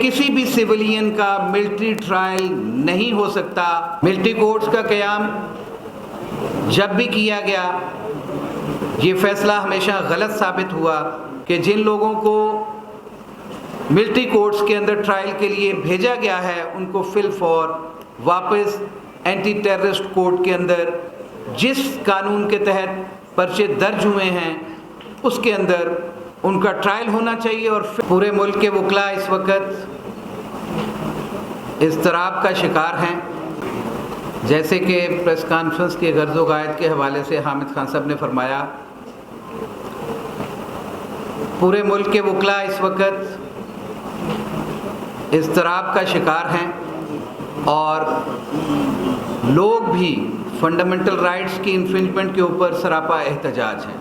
किसी भी सिविलियन का मिलिट्री ट्रायल नहीं हो सकता। मिलिट्री कोर्ट्स का क़याम जब भी किया गया, ये फैसला हमेशा गलत साबित हुआ कि जिन लोगों को मिलिट्री कोर्ट्स के अंदर ट्रायल के लिए भेजा गया है उनको फिल फॉर वापस एंटी टेररिस्ट कोर्ट के अंदर जिस कानून के तहत पर्चे दर्ज हुए हैं उसके अंदर उनका ट्रायल होना चाहिए। और पूरे मुल्क के वकला इस वक्त इज़्तिराब का शिकार हैं। जैसे कि प्रेस कॉन्फ्रेंस के गर्ज़ व गायत के हवाले से हामिद खान साहब ने फरमाया, पूरे मुल्क के वकला इस वक्त इज़्तिराब का शिकार हैं और लोग भी फंडामेंटल राइट्स की इन्फ्रिंजमेंट के ऊपर सरापा एहतजाज हैं।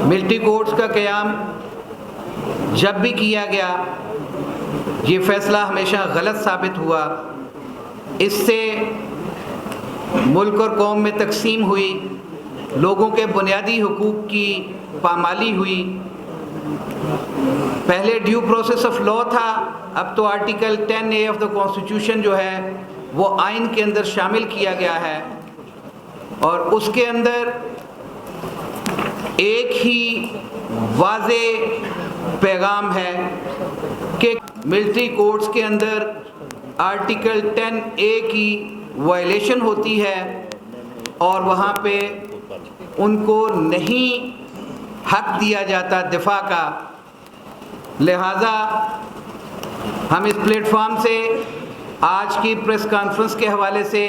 मिलिट्री कोर्ट्स का क़याम जब भी किया गया, ये फैसला हमेशा गलत साबित हुआ। इससे मुल्क और कौम में तकसीम हुई, लोगों के बुनियादी हुकूक की पामाली हुई। पहले ड्यू प्रोसेस ऑफ लॉ था, अब तो article 10A of the constitution जो है वो आइन के अंदर शामिल किया गया है और उसके अंदर एक ही वाज़े पैगाम है कि मिलिट्री कोर्ट्स के अंदर आर्टिकल 10A की वायलेशन होती है और वहाँ पे उनको नहीं हक दिया जाता दिफा का। लिहाजा हम इस प्लेटफॉर्म से आज की प्रेस कॉन्फ्रेंस के हवाले से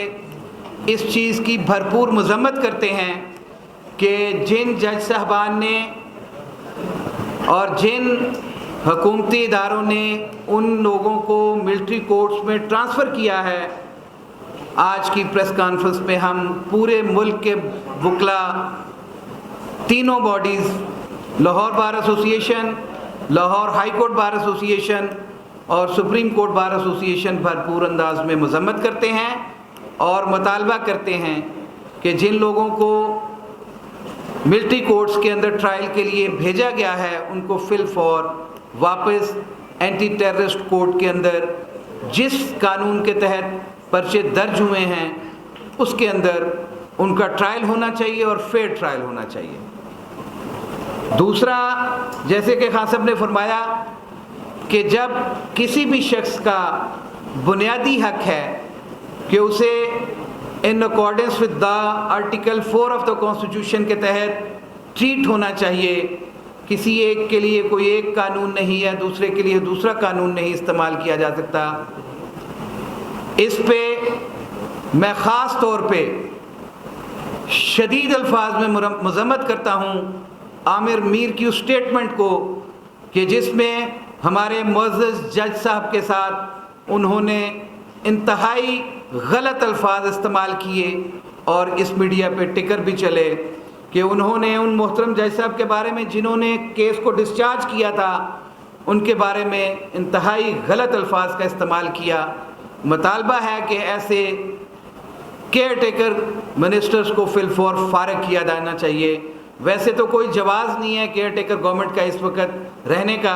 इस चीज़ की भरपूर मज़म्मत करते हैं कि जिन जज साहबान ने और जिन हुकूमती इदारों ने उन लोगों को मिलिट्री कोर्ट्स में ट्रांसफ़र किया है, आज की प्रेस कॉन्फ्रेंस में हम पूरे मुल्क के वकला तीनों bodies, Lahore bar association, Lahore high court bar association और सुप्रीम कोर्ट बार एसोसिएशन भरपूर अंदाज में मज़म्मत करते हैं और मुतालबा करते हैं कि जिन लोगों को मिलिट्री कोर्ट्स के अंदर ट्रायल के लिए भेजा गया है उनको फिल फॉर वापस एंटी टेररिस्ट कोर्ट के अंदर जिस कानून के तहत पर्चे दर्ज हुए हैं उसके अंदर उनका ट्रायल होना चाहिए और फेयर ट्रायल होना चाहिए। दूसरा, जैसे कि खान साहब ने फरमाया कि जब किसी भी शख्स का बुनियादी हक है कि उसे in accordance with the article 4 of the constitution के तहत ट्रीट होना चाहिए। किसी एक के लिए कोई एक कानून नहीं है, दूसरे के लिए दूसरा कानून नहीं इस्तेमाल किया जा सकता। इस पे मैं ख़ास तौर पे शदीद अल्फाज में मज़म्मत करता हूँ आमिर मीर की उस स्टेटमेंट को कि जिसमें हमारे मुअज़्ज़ज़ जज साहब के साथ उन्होंने इंतहाई गलत अल्फाज इस्तेमाल किए और इस मीडिया पे टिकर भी चले कि उन्होंने उन मोहतरम जज साहब के बारे में जिन्होंने केस को डिस्चार्ज किया था उनके बारे में इंतहाई गलत अल्फाज का इस्तेमाल किया। मुतालबा है कि ऐसे केयर टेकर मिनिस्टर्स को फिल फॉर फारिग किया जाना चाहिए। वैसे तो कोई जवाज़ नहीं है केयर टेकर गवर्नमेंट का इस वक्त रहने का,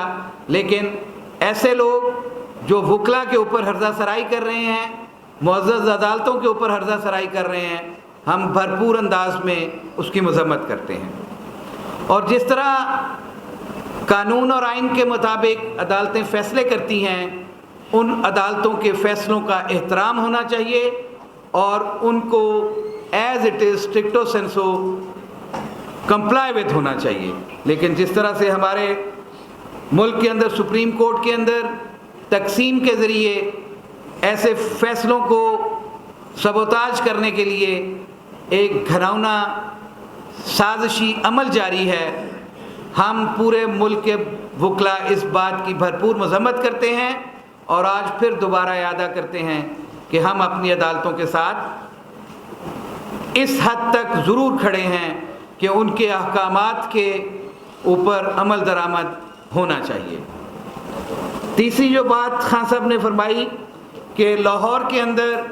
लेकिन ऐसे लोग जो वकला के ऊपर हर्जा सराई कर रहे हैं, मुअज़्ज़ज़ अदालतों के ऊपर हर्जा सराई कर रहे हैं, हम भरपूर अंदाज में उसकी मज़म्मत करते हैं। और जिस तरह कानून और आइन के मुताबिक अदालतें फ़ैसले करती हैं, उन अदालतों के फ़ैसलों का एहतराम होना चाहिए और उनको as it is stricto sensu comply with होना चाहिए। लेकिन जिस तरह से हमारे मुल्क के अंदर सुप्रीम कोर्ट के अंदर तकसीम के ज़रिए ऐसे फ़ैसलों को सबोताज करने के लिए एक घिनौना साजिशी अमल जारी है, हम पूरे मुल्क के वकला इस बात की भरपूर मज़म्मत करते हैं और आज फिर दोबारा यादा करते हैं कि हम अपनी अदालतों के साथ इस हद तक ज़रूर खड़े हैं कि उनके अहकामात के ऊपर अमल दरामद होना चाहिए। तीसरी जो बात खान साहब ने फरमाई कि लाहौर के अंदर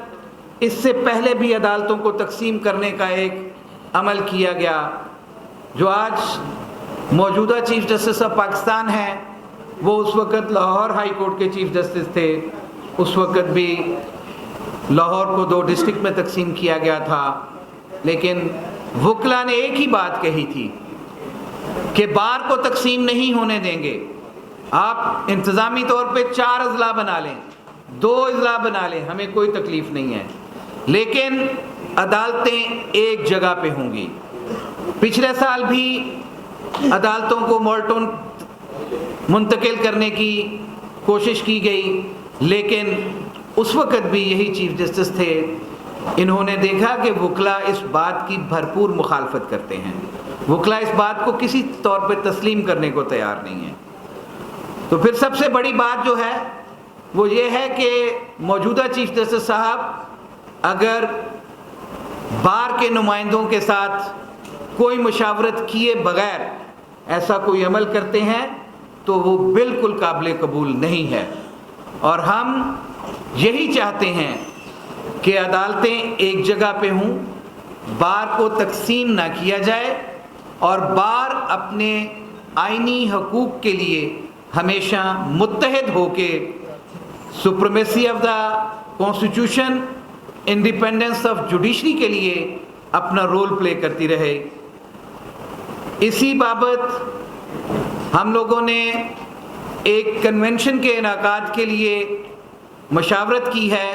इससे पहले भी अदालतों को तकसीम करने का एक अमल किया गया। जो आज मौजूदा चीफ जस्टिस ऑफ पाकिस्तान हैं وہ اس وقت لاہور ہائی کورٹ کے چیف جسٹس تھے. اس وقت بھی لاہور کو 2 ڈسٹرکٹ میں تقسیم کیا گیا تھا، لیکن وکلا نے ایک ہی بات کہی تھی کہ بار کو تقسیم نہیں ہونے دیں گے. آپ انتظامی طور پہ 4 اضلاع بنا لیں، 2 اضلاع بنا لیں، ہمیں کوئی تکلیف نہیں ہے، لیکن عدالتیں ایک جگہ پہ ہوں گی. پچھلے سال بھی عدالتوں کو مولٹون منتقل کرنے کی کوشش کی گئی، لیکن اس وقت بھی یہی چیف جسٹس تھے. انہوں نے دیکھا کہ وکلا اس بات کی بھرپور مخالفت کرتے ہیں، وکلا اس بات کو کسی طور پہ تسلیم کرنے کو تیار نہیں ہے. تو پھر سب سے بڑی بات جو ہے وہ یہ ہے کہ موجودہ چیف جسٹس صاحب اگر بار کے نمائندوں کے ساتھ کوئی مشاورت کیے بغیر ایسا کوئی عمل کرتے ہیں تو وہ بالکل قابل قبول نہیں ہے. اور ہم یہی چاہتے ہیں کہ عدالتیں ایک جگہ پہ ہوں، بار کو تقسیم نہ کیا جائے، اور بار اپنے آئینی حقوق کے لیے ہمیشہ متحد ہو کے supremacy of the constitution, independence of judiciary کے لیے اپنا رول پلے کرتی رہے. اسی بابت ہم لوگوں نے ایک کنونشن کے انعقاد کے لیے مشاورت کی ہے.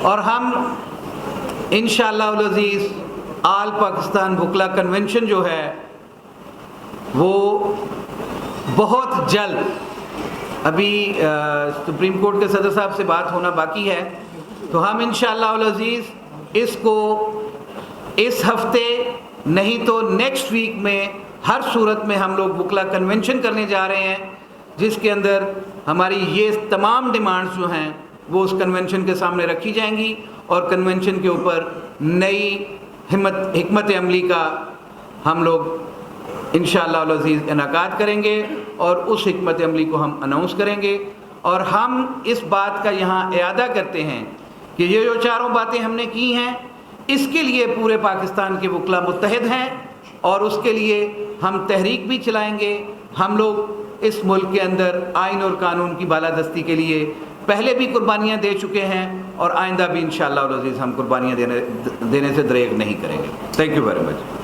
اور ہم انشاءاللہ العزیز آل پاکستان وکلا کنونشن جو ہے وہ بہت جلد، ابھی سپریم کورٹ کے صدر صاحب سے بات ہونا باقی ہے، تو ہم انشاءاللہ العزیز اس کو اس ہفتے نہیں تو نیکسٹ ویک میں ہر صورت میں ہم لوگ وکلا کنونشن کرنے جا رہے ہیں، جس کے اندر ہماری یہ تمام ڈیمانڈز جو ہیں وہ اس کنونشن کے سامنے رکھی جائیں گی، اور کنونشن کے اوپر نئی حکمت عملی کا ہم لوگ انشاءاللہ العزیز انعقاد کریں گے، اور اس حکمت عملی کو ہم اناؤنس کریں گے. اور ہم اس بات کا یہاں اعادہ کرتے ہیں کہ یہ جو 4 باتیں ہم نے کی ہیں، اس کے لیے پورے پاکستان کے وکلا متحد ہیں، اور اس کے لیے ہم تحریک بھی چلائیں گے. ہم لوگ اس ملک کے اندر آئین اور قانون کی بالادستی کے لیے پہلے بھی قربانیاں دے چکے ہیں، اور آئندہ بھی انشاءاللہ العزیز ہم قربانیاں دینے سے دریغ نہیں کریں گے. Thank you very much.